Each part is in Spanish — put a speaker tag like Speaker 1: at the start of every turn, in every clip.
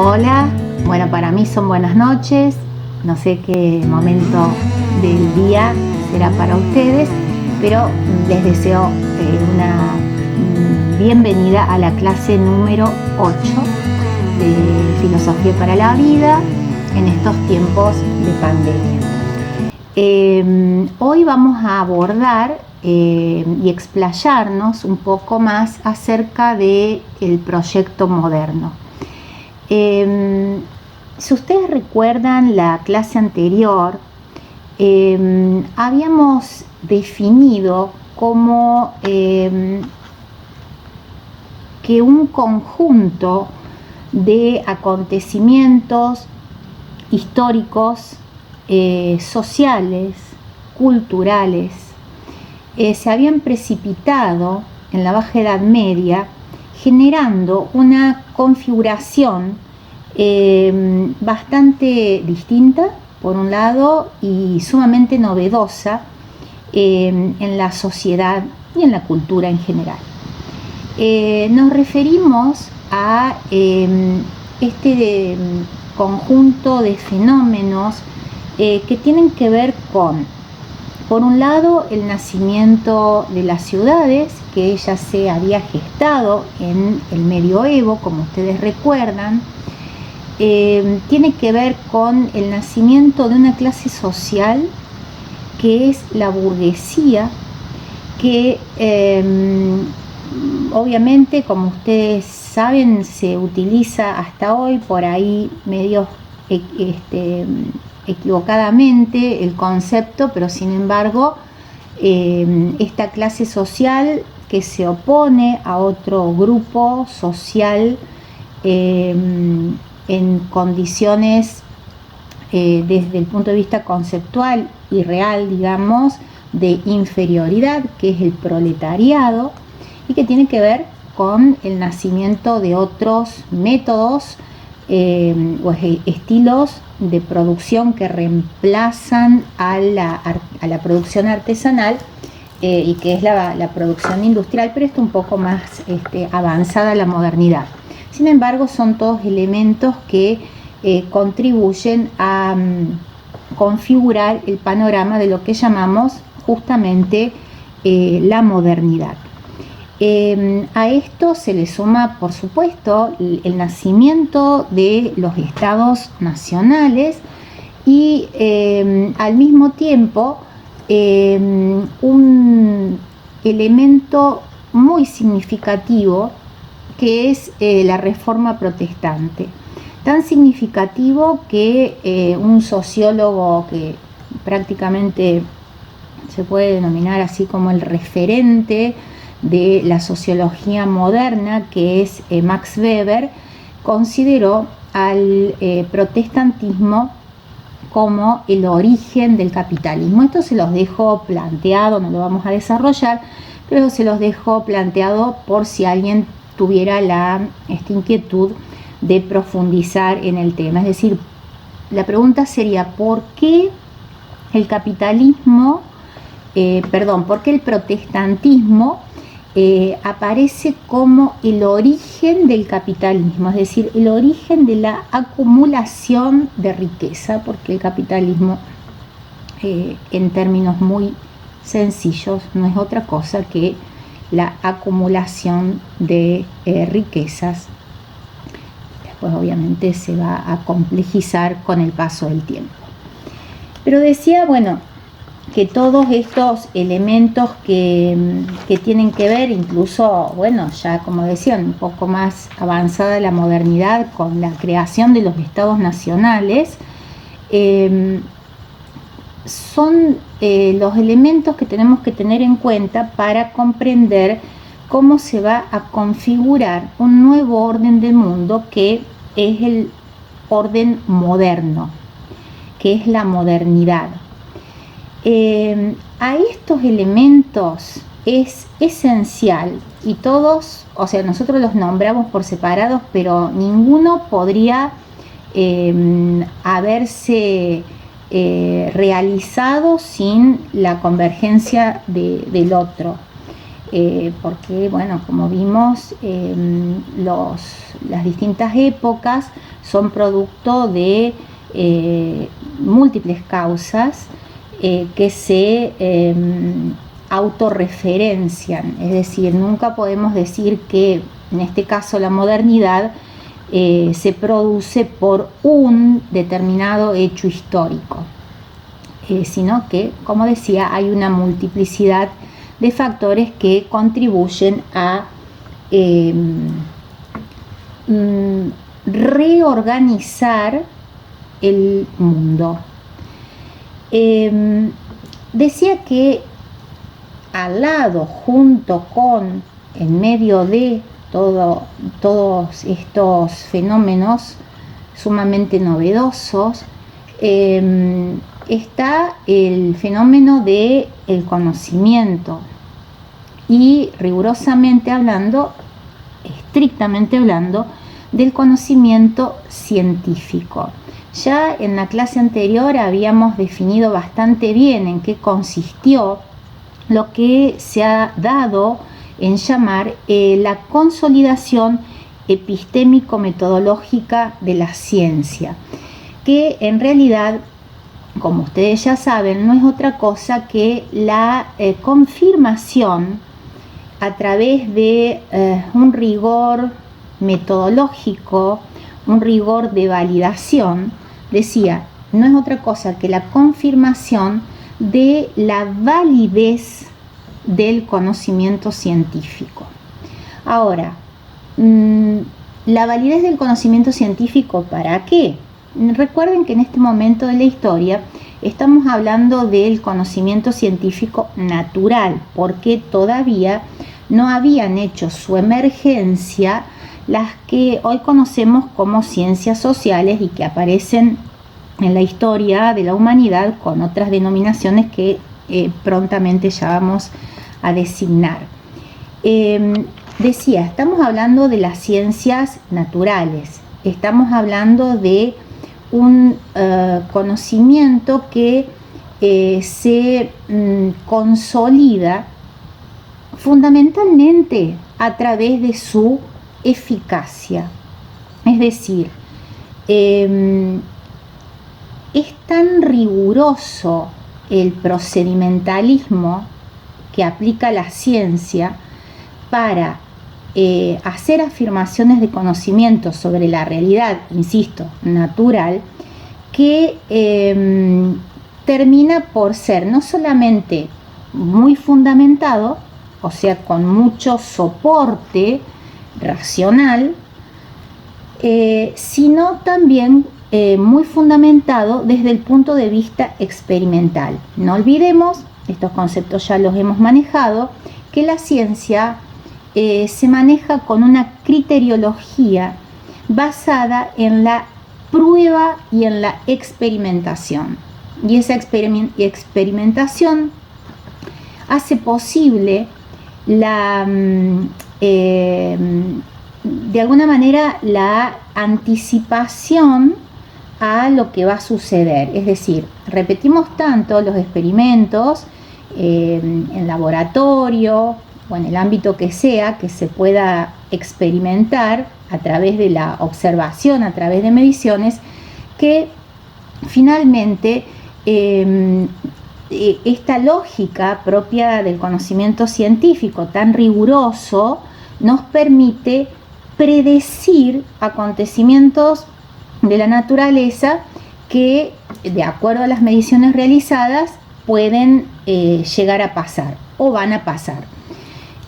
Speaker 1: Hola, bueno, para mí son buenas noches, no sé qué momento del día será para ustedes, pero les deseo una bienvenida a la clase número 8 de Filosofía para la Vida en estos tiempos de pandemia. Hoy vamos a abordar y explayarnos un poco más acerca del proyecto moderno. Si ustedes recuerdan la clase anterior, habíamos definido como que un conjunto de acontecimientos históricos, sociales, culturales, se habían precipitado en la Baja Edad Media, generando una configuración bastante distinta, por un lado, y sumamente novedosa en la sociedad y en la cultura en general. Nos referimos a este conjunto de fenómenos que tienen que ver con, por un lado, el nacimiento de las ciudades, que ya se había gestado en el medioevo, como ustedes recuerdan. Tiene que ver con el nacimiento de una clase social que es la burguesía, que obviamente, como ustedes saben, se utiliza hasta hoy por ahí medio equivocadamente el concepto, pero sin embargo esta clase social que se opone a otro grupo social en condiciones desde el punto de vista conceptual y real, digamos, de inferioridad, que es el proletariado, y que tiene que ver con el nacimiento de otros métodos o estilos de producción que reemplazan a la producción artesanal y que es la producción industrial, pero esto un poco más avanzada a la modernidad. Sin embargo, son todos elementos que contribuyen a configurar el panorama de lo que llamamos justamente la modernidad. A esto se le suma, por supuesto, el nacimiento de los estados nacionales y al mismo tiempo un elemento muy significativo que es la Reforma Protestante. Tan significativo que un sociólogo que prácticamente se puede denominar así como el referente de la sociología moderna, que es Max Weber, consideró al protestantismo como el origen del capitalismo. Esto se los dejo planteado, no lo vamos a desarrollar, pero se los dejo planteado por si alguien tuviera esta inquietud de profundizar en el tema. Es decir, la pregunta sería, ¿por qué el capitalismo, por qué el protestantismo aparece como el origen del capitalismo? Es decir, el origen de la acumulación de riqueza, porque el capitalismo, en términos muy sencillos, no es otra cosa que la acumulación de riquezas. Después obviamente se va a complejizar con el paso del tiempo. Pero decía, que todos estos elementos que tienen que ver, incluso, ya como decía, un poco más avanzada la modernidad con la creación de los estados nacionales, son los elementos que tenemos que tener en cuenta para comprender cómo se va a configurar un nuevo orden del mundo, que es el orden moderno, que es la modernidad. A estos elementos es esencial, y todos, nosotros los nombramos por separados, pero ninguno podría haberse realizado sin la convergencia del otro. porque, bueno, como vimos, las distintas épocas son producto de múltiples causas que se autorreferencian, es decir, nunca podemos decir que en este caso la modernidad se produce por un determinado hecho histórico, sino que, como decía, hay una multiplicidad de factores que contribuyen a reorganizar el mundo. Decía que al lado, junto con, en medio de todos estos fenómenos sumamente novedosos, está el fenómeno del conocimiento y, rigurosamente hablando, estrictamente hablando, del conocimiento científico. Ya en la clase anterior habíamos definido bastante bien en qué consistió lo que se ha dado en llamar la consolidación epistémico-metodológica de la ciencia, que en realidad, como ustedes ya saben, no es otra cosa que la confirmación a través de un rigor metodológico, un rigor de validación. Decía, no es otra cosa que la confirmación de la validez del conocimiento científico. Ahora, la validez del conocimiento científico, ¿para qué? Recuerden que en este momento de la historia estamos hablando del conocimiento científico natural, porque todavía no habían hecho su emergencia las que hoy conocemos como ciencias sociales y que aparecen en la historia de la humanidad con otras denominaciones que prontamente ya vamos a designar. Decía, estamos hablando de las ciencias naturales, estamos hablando de un conocimiento que se consolida fundamentalmente a través de su eficacia. Es decir, es tan riguroso el procedimentalismo que aplica la ciencia para hacer afirmaciones de conocimiento sobre la realidad, insisto, natural, que termina por ser no solamente muy fundamentado, o sea, con mucho soporte racional, sino también muy fundamentado desde el punto de vista experimental. No olvidemos, estos conceptos ya los hemos manejado, que la ciencia se maneja con una criteriología basada en la prueba y en la experimentación. Y esa experimentación hace posible de alguna manera la anticipación a lo que va a suceder. Es decir, repetimos tanto los experimentos en laboratorio o en el ámbito que sea que se pueda experimentar a través de la observación, a través de mediciones, que finalmente esta lógica propia del conocimiento científico tan riguroso nos permite predecir acontecimientos de la naturaleza que, de acuerdo a las mediciones realizadas, pueden llegar a pasar o van a pasar.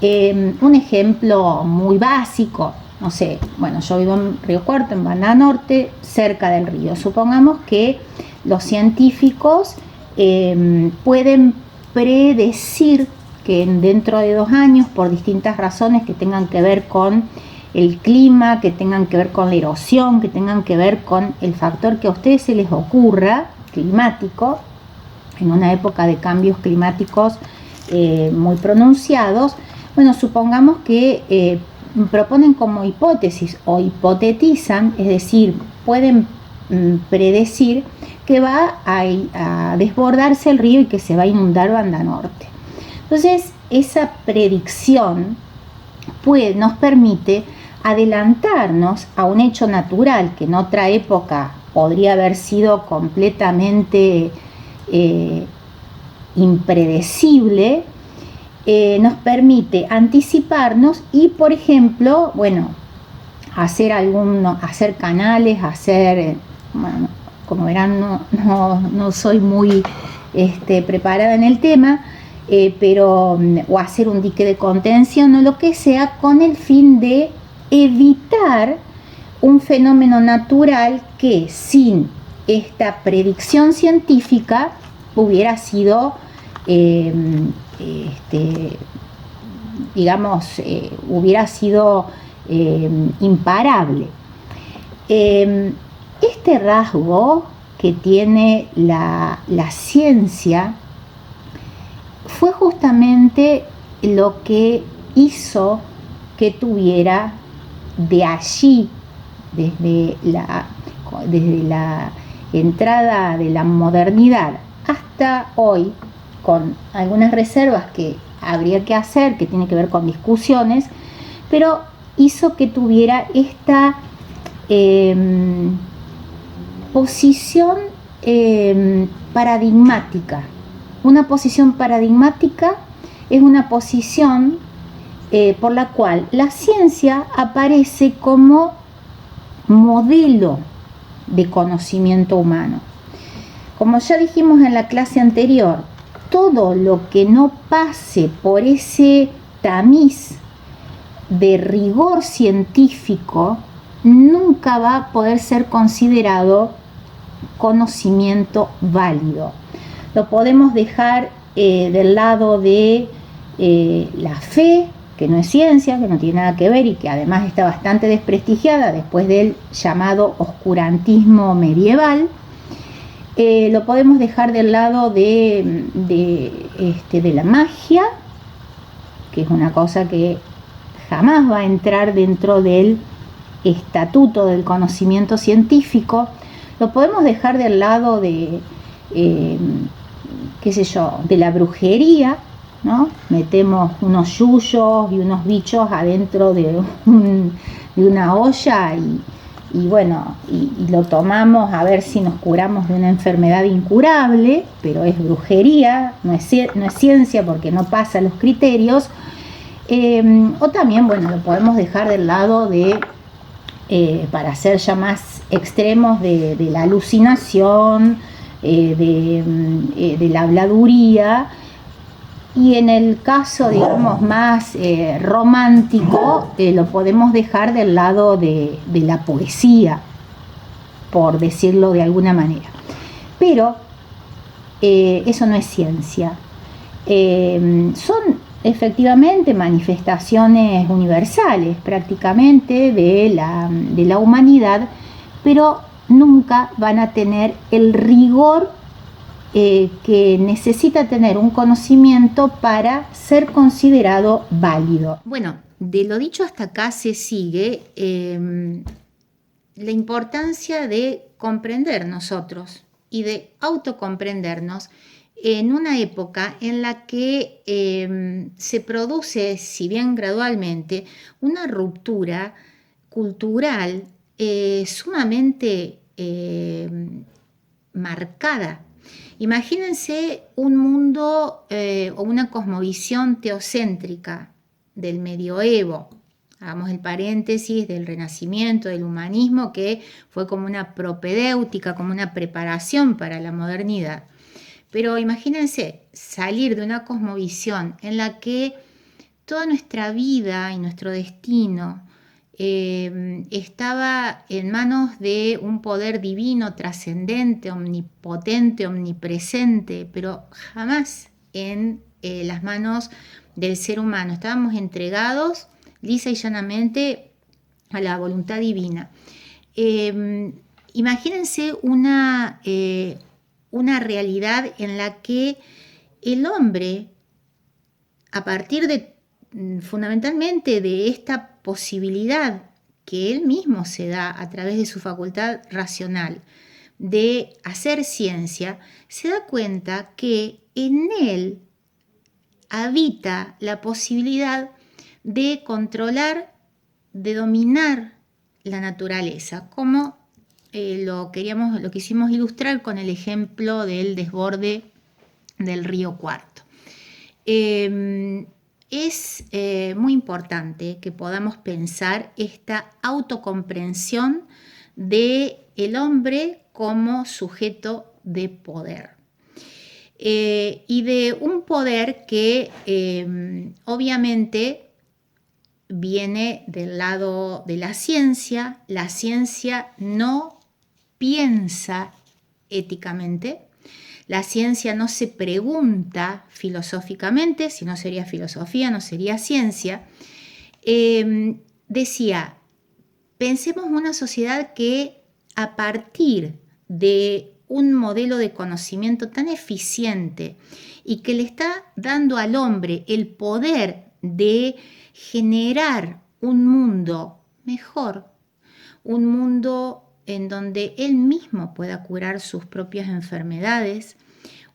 Speaker 1: Un ejemplo muy básico, no sé, bueno, yo vivo en Río Cuarto, en Banda Norte, cerca del río. Supongamos que los científicos pueden predecir que dentro de 2 años, por distintas razones que tengan que ver con el clima, que tengan que ver con la erosión, que tengan que ver con el factor que a ustedes se les ocurra, climático, en una época de cambios climáticos muy pronunciados, bueno, supongamos que proponen como hipótesis o hipotetizan, es decir, pueden predecir que va a desbordarse el río y que se va a inundar Banda Norte. Entonces, esa predicción nos permite adelantarnos a un hecho natural que en otra época podría haber sido completamente impredecible. Nos permite anticiparnos y, por ejemplo, hacer canales, bueno, como verán, no soy muy preparada en el tema, o hacer un dique de contención o lo que sea, con el fin de evitar un fenómeno natural que sin esta predicción científica hubiera sido imparable. Este rasgo que tiene la ciencia fue justamente lo que hizo que tuviera de allí, desde la entrada de la modernidad hasta hoy, con algunas reservas que habría que hacer, que tiene que ver con discusiones, pero hizo que tuviera esta posición paradigmática. Una posición paradigmática es una posición por la cual la ciencia aparece como modelo de conocimiento humano. Como ya dijimos en la clase anterior, todo lo que no pase por ese tamiz de rigor científico nunca va a poder ser considerado conocimiento válido. Lo podemos dejar del lado de la fe, que no es ciencia, que no tiene nada que ver y que además está bastante desprestigiada después del llamado oscurantismo medieval. Lo podemos dejar del lado de la magia, que es una cosa que jamás va a entrar dentro del estatuto del conocimiento científico. Lo podemos dejar del lado de, de la brujería, ¿no? Metemos unos yuyos y unos bichos adentro de una olla y lo tomamos a ver si nos curamos de una enfermedad incurable, pero es brujería, no es ciencia porque no pasa los criterios. O también, lo podemos dejar del lado de, para ser ya más extremos, de la alucinación, de la habladuría. Y en el caso, digamos, más romántico, lo podemos dejar del lado de la poesía, por decirlo de alguna manera. Pero eso no es ciencia. Son efectivamente manifestaciones universales prácticamente de la humanidad, pero nunca van a tener el rigor que necesita tener un conocimiento para ser considerado válido. Bueno, de lo dicho hasta acá se sigue la importancia de comprender nosotros y de autocomprendernos en una época en la que se produce, si bien gradualmente, una ruptura cultural sumamente marcada. Imagínense un mundo o una cosmovisión teocéntrica del medioevo, hagamos el paréntesis del Renacimiento, del humanismo, que fue como una propedéutica, como una preparación para la modernidad. Pero imagínense salir de una cosmovisión en la que toda nuestra vida y nuestro destino estaba en manos de un poder divino, trascendente, omnipotente, omnipresente, pero jamás en las manos del ser humano. Estábamos entregados lisa y llanamente a la voluntad divina. Imagínense una realidad en la que el hombre, a partir de fundamentalmente de esta posibilidad que él mismo se da a través de su facultad racional de hacer ciencia, se da cuenta que en él habita la posibilidad de controlar, de dominar la naturaleza, como lo quisimos ilustrar con el ejemplo del desborde del río Cuarto. Es muy importante que podamos pensar esta autocomprensión del hombre como sujeto de poder. Y de un poder que obviamente viene del lado de la ciencia. La ciencia no piensa éticamente. La ciencia no se pregunta filosóficamente, si no sería filosofía, no sería ciencia. Decía, pensemos una sociedad que a partir de un modelo de conocimiento tan eficiente y que le está dando al hombre el poder de generar un mundo mejor, un mundo en donde él mismo pueda curar sus propias enfermedades,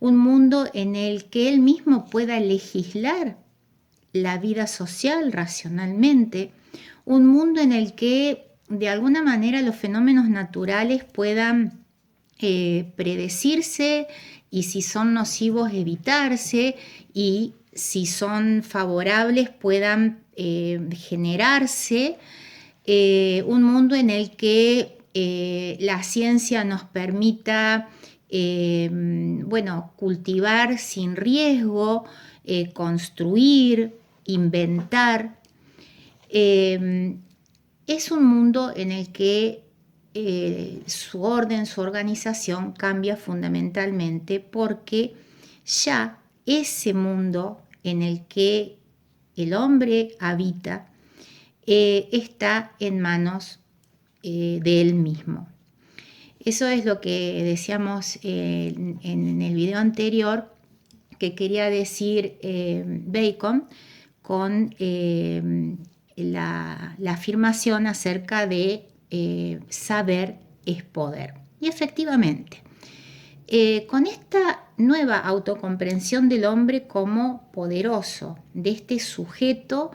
Speaker 1: un mundo en el que él mismo pueda legislar la vida social racionalmente, un mundo en el que de alguna manera los fenómenos naturales puedan predecirse y si son nocivos evitarse y si son favorables puedan generarse, un mundo en el que la ciencia nos permita cultivar sin riesgo, construir, inventar. Es un mundo en el que su orden, su organización cambia fundamentalmente porque ya ese mundo en el que el hombre habita está en manos de él mismo. Eso es lo que decíamos en el video anterior, que quería decir Bacon con la afirmación acerca de saber es poder. Y efectivamente, con esta nueva autocomprensión del hombre como poderoso, de este sujeto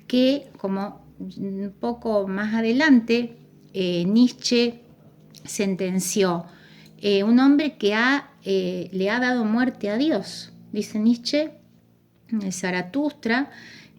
Speaker 1: que, como un poco más adelante, Nietzsche sentenció, un hombre que le ha dado muerte a Dios, dice Nietzsche, Zaratustra.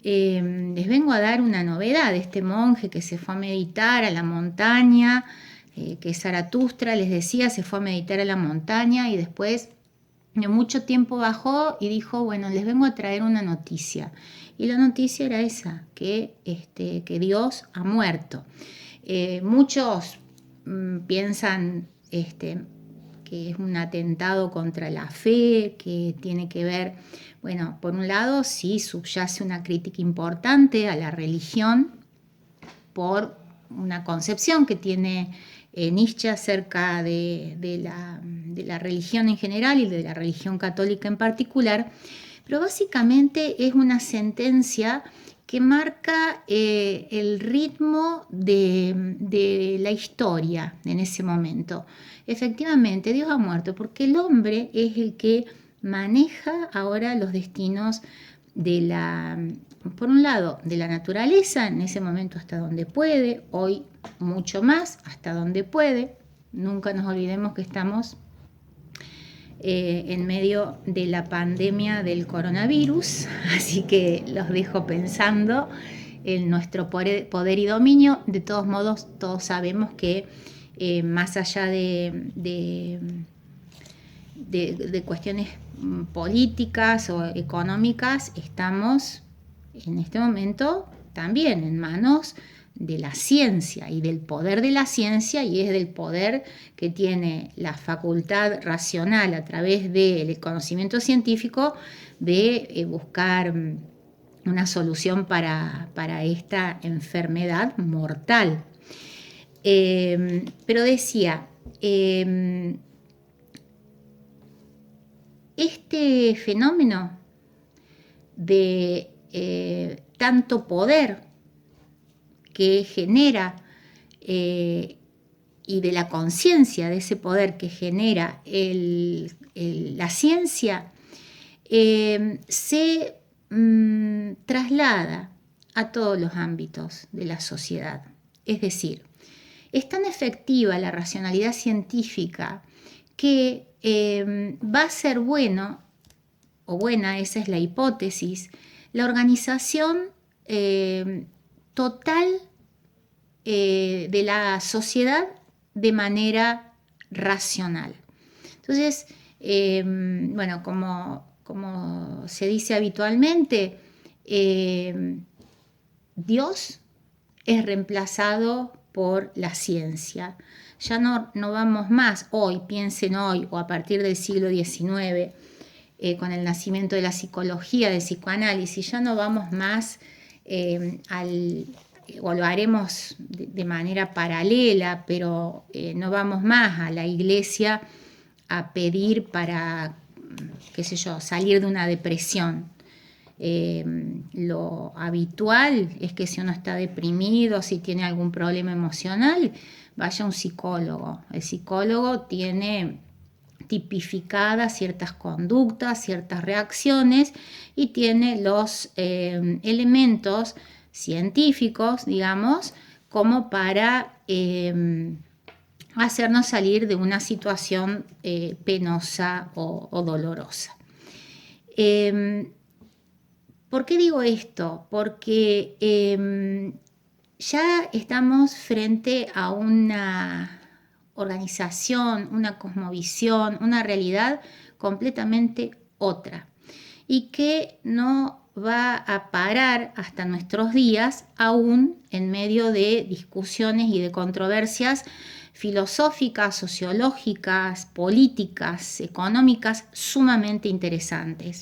Speaker 1: Les vengo a dar una novedad de este monje que se fue a meditar a la montaña, que Zaratustra les decía, se fue a meditar a la montaña y después de mucho tiempo bajó y dijo, bueno, les vengo a traer una noticia. Y la noticia era esa, que Dios ha muerto. Muchos piensan que es un atentado contra la fe, que tiene que ver, bueno, por un lado sí subyace una crítica importante a la religión por una concepción que tiene Nietzsche acerca de la religión en general y de la religión católica en particular, pero básicamente es una sentencia que marca el ritmo de la historia en ese momento. Efectivamente, Dios ha muerto porque el hombre es el que maneja ahora los destinos por un lado, de la naturaleza, en ese momento hasta donde puede, hoy mucho más, hasta donde puede. Nunca nos olvidemos que estamos en medio de la pandemia del coronavirus, así que los dejo pensando en nuestro poder y dominio. De todos modos, todos sabemos que más allá de cuestiones políticas o económicas, estamos en este momento también en manos de la ciencia y del poder de la ciencia, y es del poder que tiene la facultad racional a través del conocimiento científico de buscar una solución para esta enfermedad mortal. Pero decía, este fenómeno de tanto poder que genera y de la conciencia de ese poder que genera la ciencia, se traslada a todos los ámbitos de la sociedad. Es decir, es tan efectiva la racionalidad científica que va a ser bueno, o buena, esa es la hipótesis, la organización total de la sociedad de manera racional. Entonces, bueno, como se dice habitualmente, Dios es reemplazado por la ciencia. Ya no vamos más hoy, piensen hoy o a partir del siglo XIX, con el nacimiento de la psicología, del psicoanálisis, ya no vamos más o lo haremos de manera paralela, pero no vamos más a la iglesia a pedir para, qué sé yo, salir de una depresión. Lo habitual es que si uno está deprimido, si tiene algún problema emocional, vaya a un psicólogo. El psicólogo tiene tipificadas ciertas conductas, ciertas reacciones y tiene los elementos científicos, digamos, como para hacernos salir de una situación penosa o dolorosa. ¿Por qué digo esto? Porque ya estamos frente a una organización, una cosmovisión, una realidad completamente otra y que no va a parar hasta nuestros días, aún en medio de discusiones y de controversias filosóficas, sociológicas, políticas, económicas, sumamente interesantes.